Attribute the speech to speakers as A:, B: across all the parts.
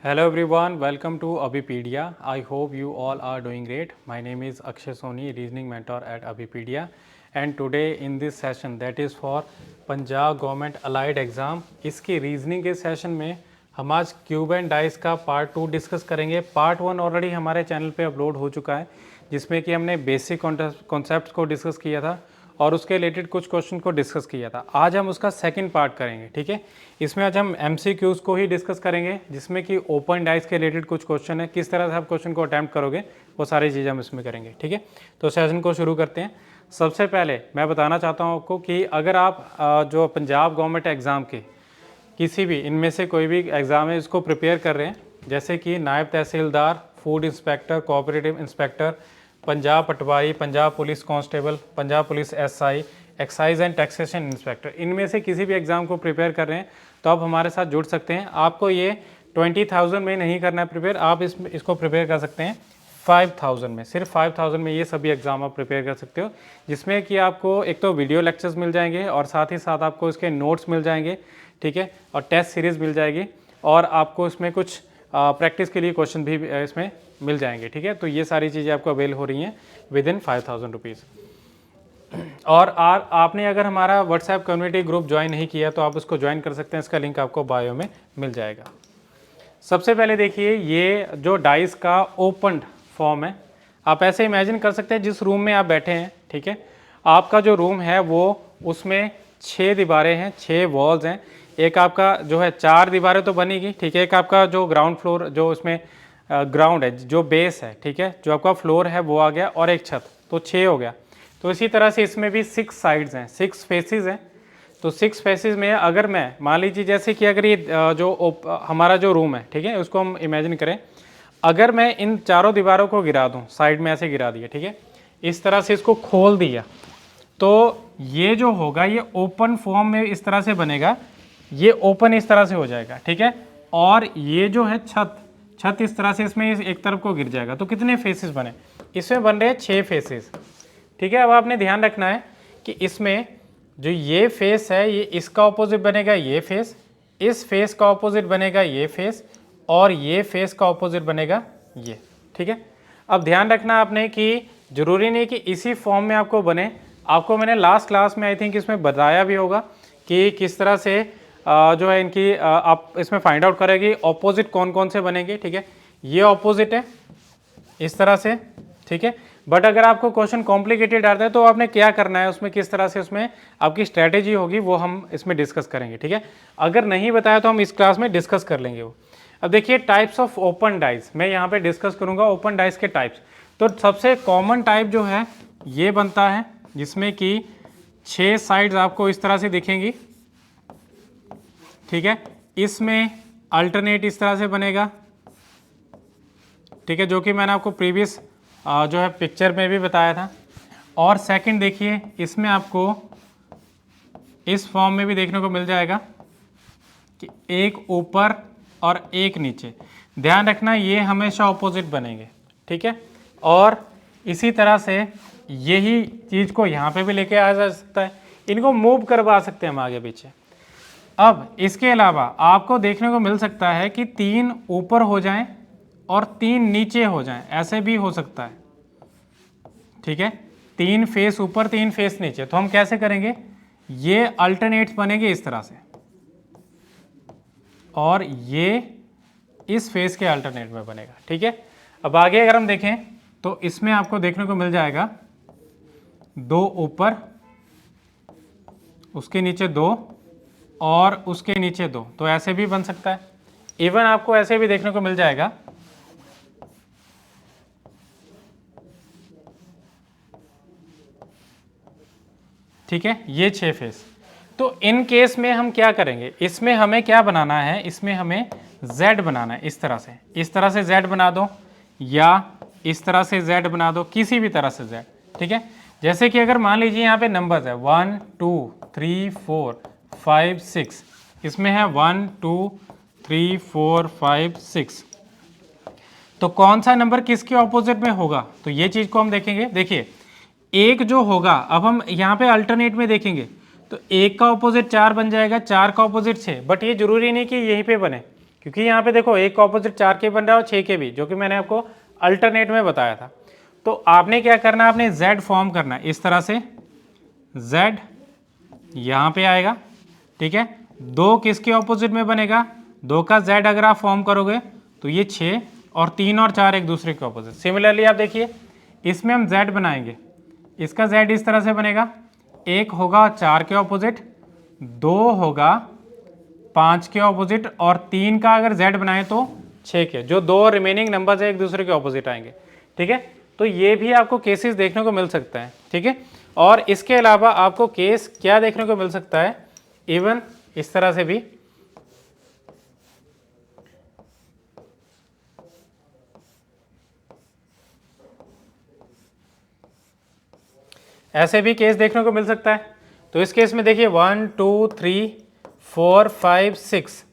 A: Hello everyone, welcome to Abhipedia. I hope you all are doing great. My name is Akshay Soni, reasoning mentor at Abhipedia, and today in this session that is for Punjab Government Allied Exam, इसके reasoning के session में हम आज cube and dice का part 2 discuss करेंगे। Part 1 already हमारे channel पे upload हो चुका है, जिसमें कि हमने बेसिक कॉन्सेप्ट्स को डिस्कस किया था और उसके रिलेटेड कुछ क्वेश्चन को डिस्कस किया था। आज हम उसका सेकंड पार्ट करेंगे, ठीक है। इसमें आज हम एमसीक्यूज़ को ही डिस्कस करेंगे, जिसमें कि ओपन डाइस के रिलेटेड कुछ क्वेश्चन है, किस तरह से आप क्वेश्चन को अटैम्प्ट करोगे वो सारी चीज़ें हम इसमें करेंगे, ठीक है। तो सेशन को शुरू करते हैं। सबसे पहले मैं बताना चाहता हूँ आपको कि अगर आप जो पंजाब गवर्नमेंट एग्ज़ाम के किसी भी इनमें से कोई भी एग्ज़ाम है इसको प्रिपेयर कर रहे हैं, जैसे कि naib tehsildar, food inspector, cooperative inspector, Punjab patwari, Punjab police constable, Punjab police SI, excise and taxation inspector, इनमें से किसी भी एग्ज़ाम को प्रिपेयर कर रहे हैं तो आप हमारे साथ जुड़ सकते हैं। आपको ये 20,000 में नहीं करना है प्रिपेयर, आप इसको प्रिपेयर कर सकते हैं 5,000 में। सिर्फ 5,000 में ये सभी एग्ज़ाम आप प्रिपेयर कर सकते हो, जिसमें कि आपको एक तो वीडियो लेक्चर्स मिल जाएंगे और साथ ही साथ आपको इसके नोट्स मिल जाएंगे, ठीक है, और टेस्ट सीरीज़ मिल जाएगी और आपको इसमें कुछ प्रैक्टिस के लिए क्वेश्चन भी इसमें मिल जाएंगे, ठीक है। तो ये सारी चीज़ें आपको अवेल हो रही हैं विद इन 5,000 रुपीज़। और आपने अगर हमारा व्हाट्सएप कम्युनिटी ग्रुप ज्वाइन नहीं किया तो आप उसको ज्वाइन कर सकते हैं, इसका लिंक आपको बायो में मिल जाएगा। सबसे पहले देखिए, ये जो डाइस का ओपन फॉर्म है, आप ऐसे इमेजिन कर सकते हैं जिस रूम में आप बैठे हैं, ठीक है। आपका जो रूम है वो उसमें 6 दीवारें हैं, 6 वॉल्स हैं। एक आपका जो है 4 दीवारें तो बनेगी, ठीक है। एक आपका जो ग्राउंड फ्लोर जो उसमें ग्राउंड है, जो बेस है, ठीक है, जो आपका फ्लोर है वो आ गया, और एक छत, तो 6 हो गया। तो इसी तरह से इसमें भी 6 साइड्स हैं, 6 फेसेस हैं। तो 6 फेसेस में अगर मैं मान लीजिए जैसे कि अगर ये जो हमारा जो रूम है, ठीक है, उसको हम इमेजिन करें, अगर मैं इन चारों दीवारों को गिरा दूँ, साइड में ऐसे गिरा दिया, ठीक है, इस तरह से इसको खोल दिया, तो ये जो होगा ये ओपन फॉर्म में इस तरह से बनेगा, ये ओपन इस तरह से हो जाएगा, ठीक है। और ये जो है छत इस तरह से इसमें एक तरफ को गिर जाएगा। तो कितने फेसेस बने? इसमें बन रहे हैं 6 फेसेस, ठीक है। अब आपने ध्यान रखना है कि इसमें जो ये फेस है ये इसका ऑपोजिट बनेगा ये फेस, इस फेस का ऑपोजिट बनेगा ये फेस, और ये फेस का ऑपोजिट बनेगा ये, ठीक है। अब ध्यान रखना आपने कि ज़रूरी नहीं कि इसी फॉर्म में आपको बने। आपको मैंने लास्ट क्लास में आई थिंक इसमें बताया भी होगा कि किस तरह से जो है इनकी आप इसमें फाइंड आउट करेगी ऑपोजिट कौन कौन से बनेंगे, ठीक है। ये ऑपोजिट है इस तरह से, ठीक है। बट अगर आपको क्वेश्चन कॉम्प्लिकेटेड आता है तो आपने क्या करना है, उसमें किस तरह से उसमें आपकी स्ट्रैटेजी होगी वो हम इसमें डिस्कस करेंगे, ठीक है। अगर नहीं बताया तो हम इस क्लास में डिस्कस कर लेंगे वो। अब देखिए टाइप्स ऑफ ओपन डाइस, मैं यहाँ पे डिस्कस करूँगा ओपन डाइस के टाइप्स। तो सबसे कॉमन टाइप जो है ये बनता है, जिसमें कि 6 साइड्स आपको इस तरह से दिखेंगी, ठीक है। इसमें अल्टरनेट इस तरह से बनेगा, ठीक है, जो कि मैंने आपको प्रीवियस जो है पिक्चर में भी बताया था। और सेकंड देखिए, इसमें आपको इस फॉर्म में भी देखने को मिल जाएगा कि एक ऊपर और एक नीचे। ध्यान रखना ये हमेशा ऑपोजिट बनेंगे, ठीक है। और इसी तरह से यही चीज़ को यहाँ पे भी लेके आ जा सकता है, इनको मूव करवा सकते हैं हम आगे पीछे। अब इसके अलावा आपको देखने को मिल सकता है कि 3 ऊपर हो जाएं और 3 नीचे हो जाएं, ऐसे भी हो सकता है, ठीक है। 3 फेस ऊपर 3 फेस नीचे, तो हम कैसे करेंगे, ये अल्टरनेट्स बनेंगे इस तरह से, और ये इस फेस के अल्टरनेट में बनेगा, ठीक है। अब आगे अगर हम देखें तो इसमें आपको देखने को मिल जाएगा 2 ऊपर, उसके नीचे 2 और उसके नीचे 2, तो ऐसे भी बन सकता है। इवन आपको ऐसे भी देखने को मिल जाएगा, ठीक है, ये 6 फेस। तो इन केस में हम क्या करेंगे, इसमें हमें क्या बनाना है, इसमें हमें Z बनाना है, इस तरह से Z बना दो, या इस तरह से Z बना दो, किसी भी तरह से Z, ठीक है। जैसे कि अगर मान लीजिए यहाँ पे नंबर्स है 1 2 3 4 5 6, इसमें है 1 2 3 4 5 6, तो कौन सा नंबर किसके ऑपोजिट में होगा, तो ये चीज़ को हम देखेंगे। देखिए एक जो होगा, अब हम यहाँ पे अल्टरनेट में देखेंगे तो 1 का ऑपोजिट 4 बन जाएगा, 4 का ऑपोजिट 6, बट ये जरूरी नहीं कि यहीं पे बने, क्योंकि यहाँ पे देखो एक का ऑपोजिट 4 के बन रहा है और 6 के भी, जो कि मैंने आपको अल्टरनेट में बताया था। तो आपने क्या करना है, आपने Z फॉर्म करना है इस तरह से, Z यहाँ पे आएगा, ठीक है। 2 किसके ऑपोजिट में बनेगा, 2 का Z अगर आप फॉर्म करोगे तो ये 6, और 3 और 4 एक दूसरे के ऑपोजिट। सिमिलरली आप देखिए इसमें हम Z बनाएंगे, इसका Z इस तरह से बनेगा, 1 होगा 4 के ऑपोजिट, 2 होगा 5 के ऑपोजिट, और 3 का अगर Z बनाए तो 6 के, जो 2 रिमेनिंग नंबर्स है एक दूसरे के ऑपोजिट आएंगे, ठीक है। तो ये भी आपको केसेस देखने को मिल सकता है, ठीक है। और इसके अलावा आपको केस क्या देखने को मिल सकता है, इवन इस तरह से भी, ऐसे भी केस देखने को मिल सकता है। तो इस केस में देखिए 1 2 3 4 5 6,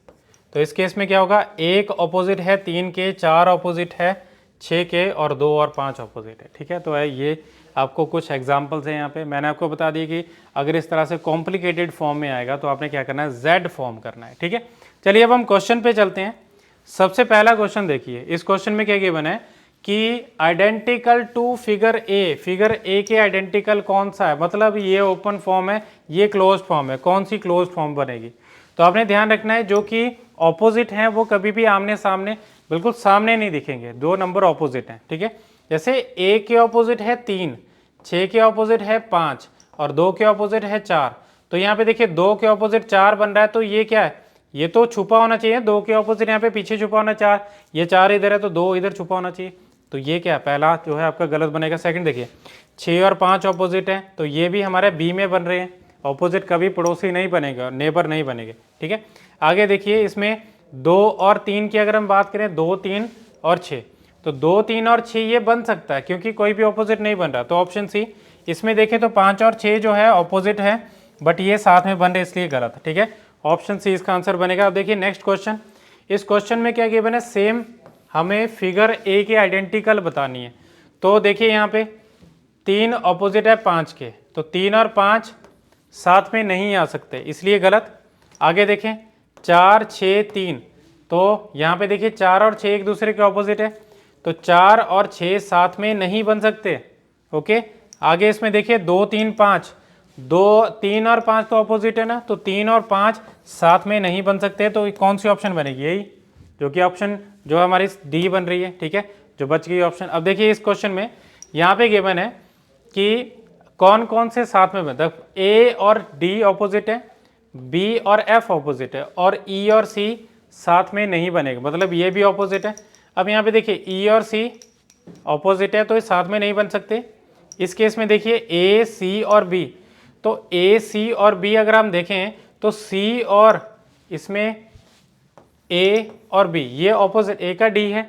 A: तो इस केस में क्या होगा, एक ऑपोजिट है 3 के, 4 ऑपोजिट है 6 के, और 2 और 5 ऑपोजिट है, ठीक है। तो ये आपको कुछ एग्जांपल्स हैं यहाँ पे। मैंने आपको बता दिया कि अगर इस तरह से कॉम्प्लिकेटेड फॉर्म में आएगा तो आपने क्या करना है, Z फॉर्म करना है, ठीक है। चलिए अब हम क्वेश्चन पे चलते हैं। सबसे पहला क्वेश्चन देखिए, इस क्वेश्चन में क्या गिवन है कि identical to figure A, figure A के आइडेंटिकल कौन सा है, मतलब ये ओपन फॉर्म है, ये क्लोज फॉर्म है, कौन सी क्लोज फॉर्म बनेगी। तो आपने ध्यान रखना है जो कि ऑपोजिट हैं वो कभी भी आमने सामने, बिल्कुल सामने नहीं दिखेंगे, 2 नंबर ऑपोजिट हैं, ठीक है। जैसे ए के ऑपोजिट है 3, 6 के ऑपोजिट है 5, और 2 के ऑपोजिट है 4। तो यहाँ पे देखिए 2 के ऑपोजिट 4 बन रहा है, तो ये क्या है, ये तो छुपा होना चाहिए, 2 के ऑपोजिट यहाँ पे पीछे छुपा होना 4, ये 4 इधर है तो 2 इधर छुपा होना चाहिए। तो ये क्या है, पहला जो है आपका गलत बनेगा। सेकंड देखिए 6 और 5 ऑपोजिट है, तो ये भी हमारे बी में बन रहे हैं, ऑपोजिट कभी पड़ोसी नहीं बनेगा, नेबर नहीं बनेंगे, ठीक है। आगे देखिए इसमें 2 और 3 की अगर हम बात करें, 2 3 और 6, तो 2 3 और 6 ये बन सकता है क्योंकि कोई भी ऑपोजिट नहीं बन रहा, तो ऑप्शन सी। इसमें देखें तो 5 और 6 जो है ऑपोजिट है, बट ये साथ में बन रहे इसलिए गलत है, ठीक है। ऑप्शन सी इसका आंसर बनेगा। अब देखिए नेक्स्ट क्वेश्चन, इस क्वेश्चन में क्या गिवन है, सेम हमें फिगर ए के आइडेंटिकल बतानी है। तो देखिए यहाँ पे 3 ऑपोजिट है 5 के, तो 3 और 5 साथ में नहीं आ सकते, इसलिए गलत। आगे देखें 4 6 3, तो यहाँ पे देखिए 4 और 6 एक दूसरे के ऑपोजिट है, तो 4 और 6 साथ में नहीं बन सकते, ओके। आगे इसमें देखिए 2 3 5, 2 3 और 5 तो ऑपोजिट है ना, तो 3 और 5 साथ में नहीं बन सकते, तो कौन सी ऑप्शन बनेगी, यही जो कि ऑप्शन जो हमारी डी बन रही है, ठीक है, जो बच गई ऑप्शन। अब देखिए इस क्वेश्चन में यहाँ पे गिवन है कि कौन कौन से साथ में बन, ए और डी ऑपोजिट है, बी और एफ ऑपोजिट है, और ई और सी साथ में नहीं बनेगा, मतलब ये भी ऑपोजिट है। अब यहाँ पे देखिए ई और सी ऑपोजिट है तो ये साथ में नहीं बन सकते। इस केस में देखिए ए सी और बी, तो ए सी और बी अगर हम देखें तो सी और इसमें ए और बी ये ऑपोजिट, ए का डी है,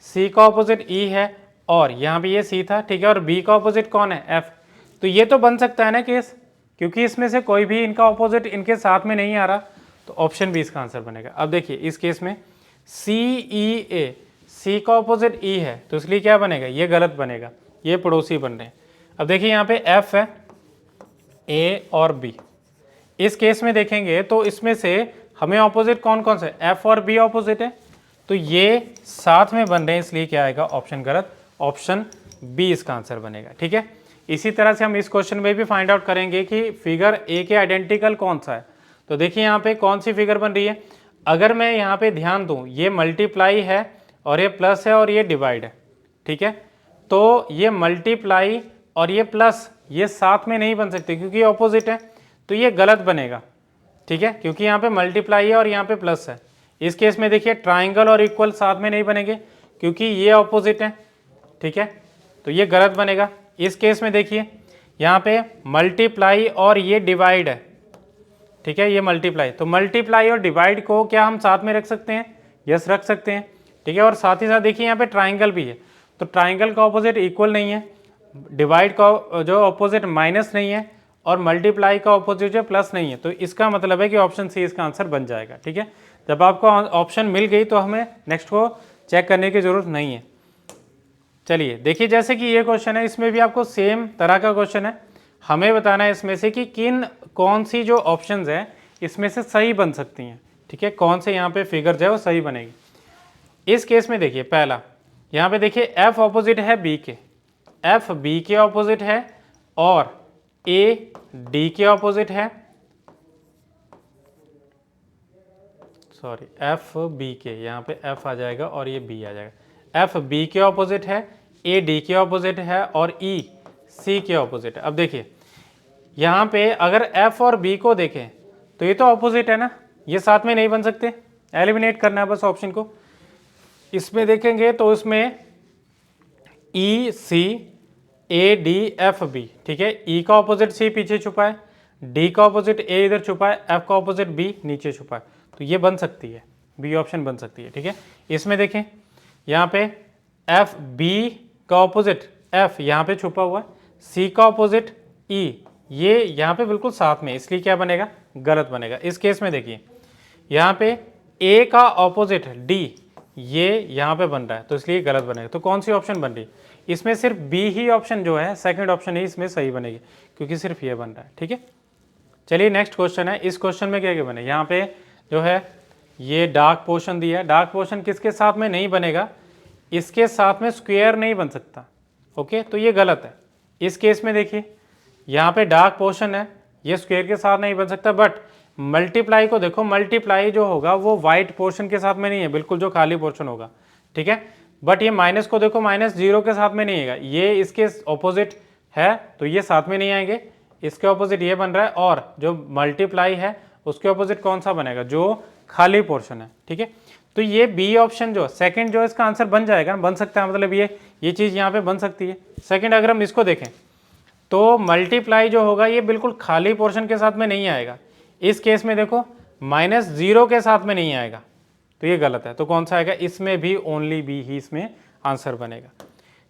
A: सी का ऑपोजिट ई है, और यहाँ भी ये सी था, ठीक है, और बी का ऑपोजिट कौन है, एफ। तो ये तो बन सकता है ना केस, क्योंकि इसमें से कोई भी इनका ऑपोजिट इनके साथ में नहीं आ रहा, तो ऑप्शन बी इसका आंसर बनेगा। अब देखिए इस केस में सी ई ए, सी का ऑपोजिट ई है, तो इसलिए क्या बनेगा, ये गलत बनेगा, ये पड़ोसी बन रहे हैं। अब देखिए यहाँ पे एफ है, ए और बी, इस केस में देखेंगे तो इसमें से हमें ऑपोजिट कौन कौन से, एफ और बी ऑपोजिट है, तो ये साथ में बन रहे हैं, इसलिए क्या आएगा, ऑप्शन गलत, ऑप्शन बी इसका आंसर बनेगा, ठीक है। इसी तरह से हम इस क्वेश्चन में भी फाइंड आउट करेंगे कि फिगर ए के आइडेंटिकल कौन सा है। तो देखिए यहाँ पे कौन सी फिगर बन रही है, अगर मैं यहाँ पे ध्यान दूँ, ये मल्टीप्लाई है और ये प्लस है और ये डिवाइड है, ठीक है। तो ये मल्टीप्लाई और ये प्लस ये साथ में नहीं बन सकते क्योंकि ये ऑपोजिट है, तो ये गलत बनेगा, ठीक है, क्योंकि यहाँ पे मल्टीप्लाई है और यहाँ पे प्लस है। इस केस में देखिए ट्राइंगल और इक्वल साथ में नहीं बनेंगे क्योंकि ये ऑपोजिट है, ठीक है, तो ये गलत बनेगा। इस केस में देखिए यहाँ पे मल्टीप्लाई और ये डिवाइड है, ठीक है, ये मल्टीप्लाई, तो मल्टीप्लाई और डिवाइड को क्या हम साथ में रख सकते हैं, यस रख सकते हैं, ठीक है। और साथ ही साथ देखिए यहाँ पे ट्राइंगल भी है, तो ट्राइंगल का ऑपोजिट इक्वल नहीं है, डिवाइड का जो ऑपोजिट माइनस नहीं है, और मल्टीप्लाई का ऑपोजिट जो प्लस नहीं है, तो इसका मतलब है कि ऑप्शन सी इसका आंसर बन जाएगा, ठीक है। जब आपको ऑप्शन मिल गई तो हमें नेक्स्ट को चेक करने की जरूरत नहीं है। चलिए देखिए, जैसे कि ये क्वेश्चन है, इसमें भी आपको सेम तरह का क्वेश्चन है, हमें बताना है इसमें से कि कौन सी जो ऑप्शंस हैं इसमें से सही बन सकती हैं, ठीक है, कौन से यहाँ पे फिगर जो है वो सही बनेगी। इस केस में देखिए पहला, यहाँ पे देखिए एफ ऑपोजिट है बी के, एफ बी के ऑपोजिट है और ए डी के ऑपोजिट है, सॉरी एफ बी के, यहाँ पे एफ आ जाएगा और ये बी आ जाएगा। एफ बी के ऑपोजिट है, ए डी के ऑपोजिट है और ई सी के ऑपोजिट है। अब देखिए यहाँ पे अगर एफ और बी को देखें तो ये तो ऑपोजिट है ना, ये साथ में नहीं बन सकते, एलिमिनेट करना है बस ऑप्शन को। इसमें देखेंगे तो इसमें ई सी ए डी एफ बी, ठीक है, ई का ऑपोजिट सी पीछे छुपा है, डी का ऑपोजिट ए इधर छुपा है, एफ का ऑपोजिट बी नीचे छुपा है, तो ये बन सकती है, बी ऑप्शन बन सकती है। ठीक है, इसमें देखें यहाँ पे एफ बी का ऑपोजिट एफ यहाँ पे छुपा हुआ है, सी का ऑपोजिट ई ये यहाँ पे बिल्कुल साथ में, इसलिए क्या बनेगा, गलत बनेगा। इस केस में देखिए यहाँ पे ए का ऑपोजिट डी ये यहाँ पे बन रहा है, तो इसलिए गलत बनेगा। तो कौन सी ऑप्शन बन रही, इसमें सिर्फ बी ही ऑप्शन जो है सेकंड ऑप्शन ही इसमें सही बनेगी, क्योंकि सिर्फ ये बन रहा है। ठीक है, चलिए नेक्स्ट क्वेश्चन है। इस क्वेश्चन में क्या क्या बने, यहाँ पे जो है ये डार्क पोर्शन दिया है, डार्क पोर्शन किसके साथ में नहीं बनेगा, इसके साथ में स्क्वायर नहीं बन सकता। ओके, तो ये गलत है। इस केस में देखिए यहाँ पे डार्क पोर्शन है, ये स्क्वायर के साथ नहीं बन सकता, बट मल्टीप्लाई को देखो, मल्टीप्लाई जो होगा वो वाइट पोर्शन के साथ में नहीं है, बिल्कुल जो खाली पोर्शन होगा। ठीक है, बट ये माइनस को देखो, माइनस जीरो के साथ में नहीं है, ये इसके ऑपोजिट है तो ये साथ में नहीं आएंगे, इसके ऑपोजिट ये बन रहा है, और जो मल्टीप्लाई है उसके ऑपोजिट कौन सा बनेगा, जो खाली पोर्शन है। ठीक है, तो ये बी ऑप्शन जो सेकंड जो इसका आंसर बन जाएगा, बन सकता है, मतलब ये चीज़ यहाँ पे बन सकती है। सेकंड अगर हम इसको देखें तो मल्टीप्लाई जो होगा ये बिल्कुल खाली पोर्शन के साथ में नहीं आएगा, इस केस में देखो माइनस जीरो के साथ में नहीं आएगा, तो ये गलत है। तो कौन सा आएगा, इसमें भी ओनली बी ही इसमें आंसर बनेगा।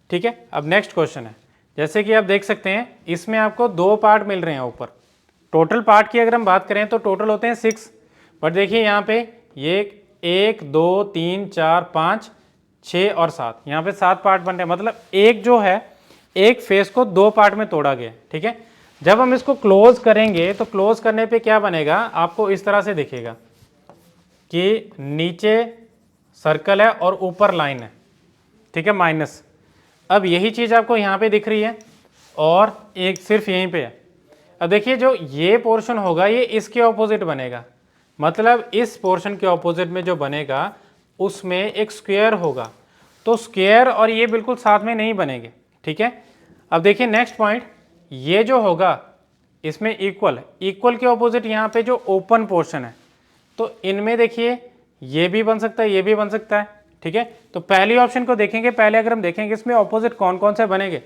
A: ठीक है, अब नेक्स्ट क्वेश्चन है, जैसे कि आप देख सकते हैं इसमें आपको दो पार्ट मिल रहे हैं ऊपर। टोटल पार्ट की अगर हम बात करें तो टोटल होते हैं 6, बट देखिए यहाँ पे ये 1 2 3 4 5 6 और 7, यहाँ पे 7 पार्ट बन रहे हैं, मतलब एक जो है एक फेस को दो पार्ट में तोड़ा गया। ठीक है, जब हम इसको क्लोज करेंगे तो क्लोज करने पे क्या बनेगा, आपको इस तरह से दिखेगा कि नीचे सर्कल है और ऊपर लाइन है। ठीक है, माइनस। अब यही चीज़ आपको यहाँ पे दिख रही है और एक सिर्फ यहीं पे है। अब देखिए जो ये पोर्शन होगा ये इसके ऑपोजिट बनेगा, मतलब इस पोर्शन के ऑपोजिट में जो बनेगा उसमें एक स्क्वायर होगा, तो स्क्वायर और ये बिल्कुल साथ में नहीं बनेंगे। ठीक है, अब देखिए नेक्स्ट पॉइंट, ये जो होगा इसमें इक्वल, इक्वल के ऑपोजिट यहाँ पे जो ओपन पोर्शन है, तो इनमें देखिए ये भी बन सकता है, ये भी बन सकता है। ठीक है, तो पहली ऑप्शन को देखेंगे, पहले अगर हम देखेंगे इसमें ऑपोजिट कौन कौन से बनेंगे,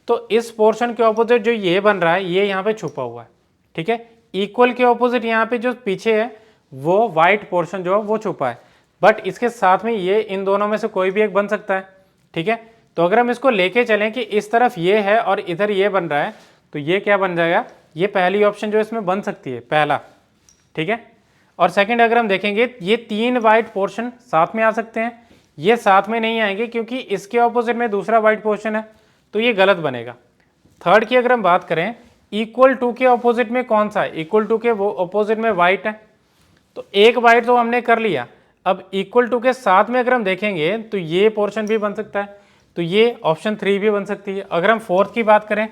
A: तो इस पोर्शन के ऑपोजिट जो ये बन रहा है ये यहाँ पे छुपा हुआ है। ठीक है, इक्वल के ऑपोजिट यहाँ पे जो पीछे है वो वाइट पोर्शन जो है वो छुपा है, बट इसके साथ में ये इन दोनों में से कोई भी एक बन सकता है। ठीक है, तो अगर हम इसको लेके चलें कि इस तरफ ये है और इधर ये बन रहा है, तो ये क्या बन जाएगा, ये पहली ऑप्शन जो इसमें बन सकती है, पहला। ठीक है, और सेकंड अगर हम देखेंगे ये 3 वाइट पोर्शन साथ में आ सकते हैं, ये साथ में नहीं आएंगे क्योंकि इसके ऑपोजिट में दूसरा वाइट पोर्शन है, तो ये गलत बनेगा। थर्ड की अगर हम बात करें, इक्वल टू के ऑपोजिट में कौन सा है, इक्वल टू के वो ऑपोजिट में वाइट है, तो एक वाइट तो हमने कर लिया। अब इक्वल टू के साथ में अगर हम देखेंगे तो ये पोर्शन भी बन सकता है, तो ये ऑप्शन 3 भी बन सकती है। अगर हम फोर्थ की बात करें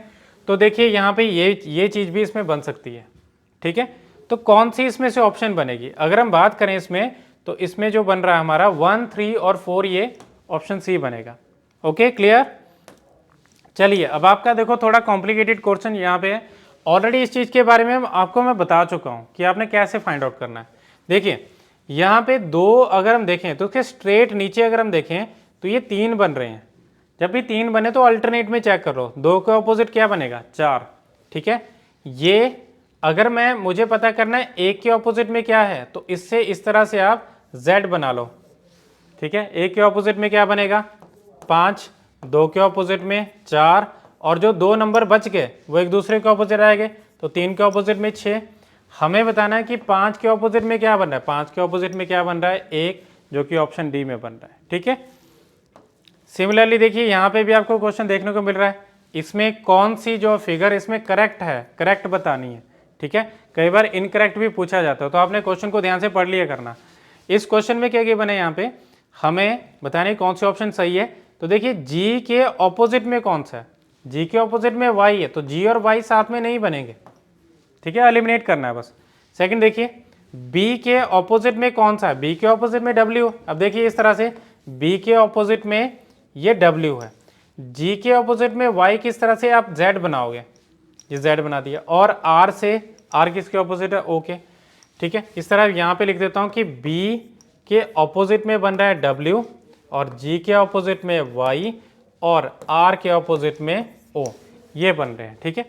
A: तो देखिए यहाँ पे ये चीज़ भी इसमें बन सकती है। ठीक है, तो कौन सी इसमें से ऑप्शन बनेगी, अगर हम बात करें इसमें तो इसमें जो बन रहा है हमारा 1 3 और 4 ये ऑप्शन सी बनेगा। Okay, clear. चलिए अब आपका देखो थोड़ा कॉम्प्लिकेटेड क्वेश्चन यहाँ पे है, ऑलरेडी इस चीज़ के बारे में आपको मैं बता चुका हूँ कि आपने कैसे फाइंड आउट करना है। देखिए यहाँ पे 2 अगर हम देखें तो उसके स्ट्रेट नीचे अगर हम देखें तो ये 3 बन रहे हैं, जब भी 3 बने तो अल्टरनेट में चेक करो, 2 के ऑपोजिट क्या बनेगा, 4। ठीक है, ये अगर मुझे पता करना है 1 के ऑपोजिट में क्या है, तो इससे इस तरह से आप z बना लो। ठीक है, 1 के ऑपोजिट में क्या बनेगा 5, 2 के ऑपोजिट में 4, और जो 2 नंबर बच गए वो एक दूसरे के ऑपोजिट आएंगे, तो 3 के ऑपोजिट में 6। हमें बताना है कि 5 के ऑपोजिट में क्या बन रहा है, 5 के ऑपोजिट में क्या बन रहा है, 1, जो कि ऑप्शन डी में बन रहा है। ठीक है, सिमिलरली देखिए यहाँ पे भी आपको क्वेश्चन देखने को मिल रहा है, इसमें कौन सी जो फिगर इसमें करेक्ट है, करेक्ट बतानी है। ठीक है, कई बार इनकरेक्ट भी पूछा जाता है, तो आपने क्वेश्चन को ध्यान से पढ़ लिया करना। इस क्वेश्चन में क्या गिवन है यहाँ पे, हमें बताने कौन से ऑप्शन सही है। तो देखिए जी के ऑपोजिट में कौन सा है, जी के ऑपोजिट में वाई है, तो जी और वाई साथ में नहीं बनेंगे, ठीक है, एलिमिनेट करना है बस। सेकंड देखिए बी के ऑपोजिट में कौन सा है, बी के ऑपोजिट में डब्ल्यू। अब देखिए इस तरह से बी के ऑपोजिट में ये डब्ल्यू है, जी के ऑपोजिट में वाई किस तरह से आप जेड बनाओगे, ये जेड बना दिया, और आर से आर किसके ऑपोजिट है, ओ के, ठीक है। इस तरह यहाँ पे लिख देता हूँ कि बी के ऑपोजिट में बन रहा है डब्ल्यू और जी के ऑपोजिट में वाई और आर के ऑपोजिट में ओ, ये बन रहे हैं, ठीक है।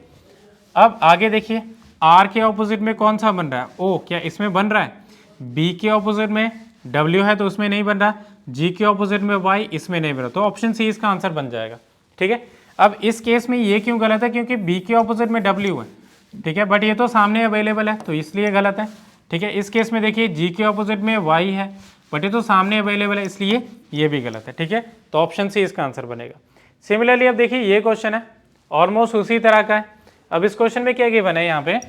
A: अब आगे देखिए आर के ऑपोजिट में कौन सा बन रहा है, ओ, क्या इसमें बन रहा है, बी के ऑपोजिट में डब्ल्यू है तो उसमें नहीं बन रहा, जी के ऑपोजिट में वाई, इसमें नहीं बन रहा, तो ऑप्शन सी इसका आंसर बन जाएगा, ठीक है। अब इस केस में ये क्यों गलत है, क्योंकि बी के ऑपोजिट में डब्ल्यू है, ठीक है, बट ये तो सामने अवेलेबल है तो इसलिए गलत है, ठीक है। इस केस में देखिए जी के ऑपोजिट में वाई है बट ये तो सामने अवेलेबल है, इसलिए ये भी गलत है, ठीक है। तो ऑप्शन सी इसका आंसर बनेगा। सिमिलरली अब देखिए ये क्वेश्चन है ऑलमोस्ट उसी तरह का है। अब इस क्वेश्चन में क्या गिवन है, यहाँ पे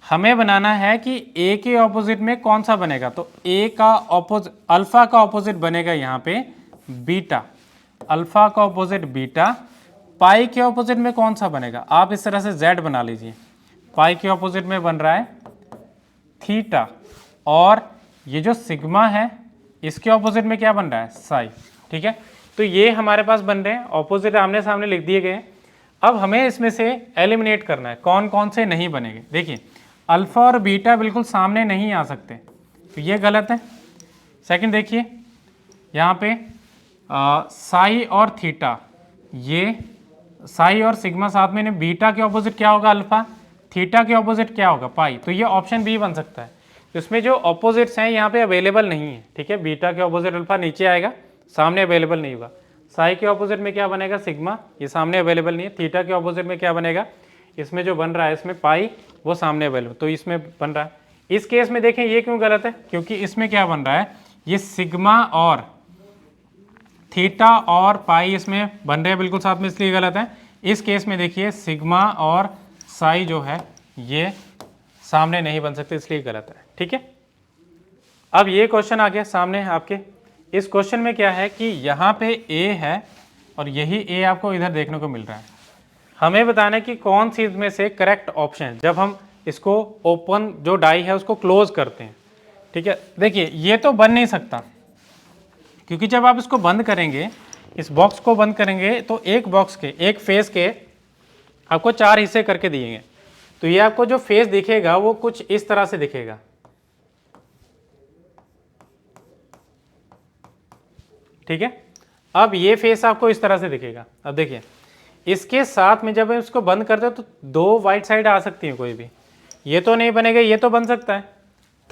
A: हमें बनाना है कि ए के ऑपोजिट में कौन सा बनेगा, तो ए का ऑपोजिट, अल्फा का ऑपोजिट बनेगा यहाँ पे बीटा, अल्फा का ऑपोजिट बीटा, पाई के ऑपोजिट में कौन सा बनेगा, आप इस तरह से जेड बना लीजिए, पाई के ऑपोजिट में बन रहा है थीटा, और ये जो सिग्मा है इसके ऑपोजिट में क्या बन रहा है, साई, ठीक है। तो ये हमारे पास बन रहे हैं ऑपोजिट, आमने सामने लिख दिए गए हैं। अब हमें इसमें से एलिमिनेट करना है कौन कौन से नहीं बनेंगे। देखिए अल्फा और बीटा बिल्कुल सामने नहीं आ सकते, तो ये गलत है। सेकंड देखिए यहाँ पे साई और थीटा, ये साई और सिग्मा साथ में, बीटा के ऑपोजिट क्या होगा अल्फा, थीटा के ऑपोजिट क्या होगा पाई, तो ये ऑप्शन बी बन सकता है। इसमें जो ऑपोजिट्स हैं यहाँ पे अवेलेबल नहीं है, ठीक है, बीटा के ऑपोजिट अल्फा नीचे आएगा, सामने अवेलेबल नहीं होगा। साई के ऑपोजिट में क्या बनेगा सिग्मा, ये सामने अवेलेबल नहीं है। थीटा के ऑपोजिट में क्या बनेगा, इसमें जो बन रहा है इसमें पाई, वो सामने अवेलेबल, तो इसमें बन रहा है। इस केस में देखें ये क्यों गलत है, क्योंकि इसमें क्या बन रहा है, ये सिग्मा और थीटा और पाई इसमें बन रहे हैं बिल्कुल साथ में, इसलिए गलत है। इस केस में देखिए सिग्मा और साई जो है ये सामने नहीं बन सकते, इसलिए गलत है, ठीक है। अब ये क्वेश्चन आ गया सामने आपके। इस क्वेश्चन में क्या है कि यहाँ पे ए है और यही ए आपको इधर देखने को मिल रहा है। हमें बताना है कि कौन सी इसमें से करेक्ट ऑप्शन है जब हम इसको ओपन जो डाई है उसको क्लोज करते हैं, ठीक है। देखिए ये तो बन नहीं सकता, क्योंकि जब आप इसको बंद करेंगे, इस बॉक्स को बंद करेंगे, तो एक बॉक्स के, एक फेस के आपको 4 हिस्से करके दिएंगे, तो ये आपको जो फेस दिखेगा वो कुछ इस तरह से दिखेगा, ठीक है। अब ये फेस आपको इस तरह से दिखेगा। अब देखिए इसके साथ में जब हम इसको बंद करते हो तो 2 वाइट साइड आ सकती हैं कोई भी, ये तो नहीं बनेगा, ये तो बन सकता है।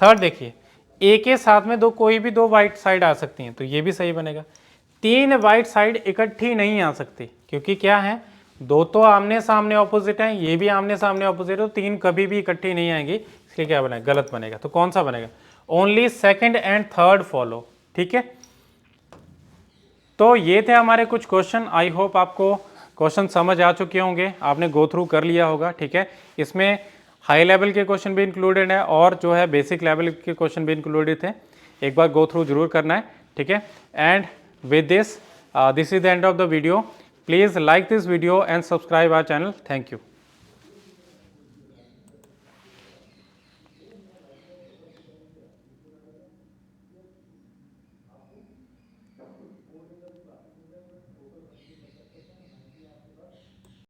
A: थर्ड देखिए ए के साथ में कोई भी 2 वाइट साइड आ सकती हैं, तो ये भी सही बनेगा। 3 वाइट साइड इकट्ठी नहीं आ सकती, क्योंकि क्या है, 2 तो आमने सामने ऑपोजिट हैं, ये भी आमने सामने ऑपोजिट है, तो 3 कभी भी इकट्ठी नहीं आएंगी, इसलिए क्या बनेगा, गलत बनेगा। तो कौन सा बनेगा, only second and third follow, ठीक है। तो ये थे हमारे कुछ क्वेश्चन। आई होप आपको क्वेश्चन समझ आ चुके होंगे, आपने गो थ्रू कर लिया होगा, ठीक है। इसमें हाई लेवल के क्वेश्चन भी इंक्लूडेड है और जो है बेसिक लेवल के क्वेश्चन भी इंक्लूडेड थे, एक बार गो थ्रू जरूर करना है, ठीक है। And with this is the end of the video. Please like this video and subscribe our channel. Thank you.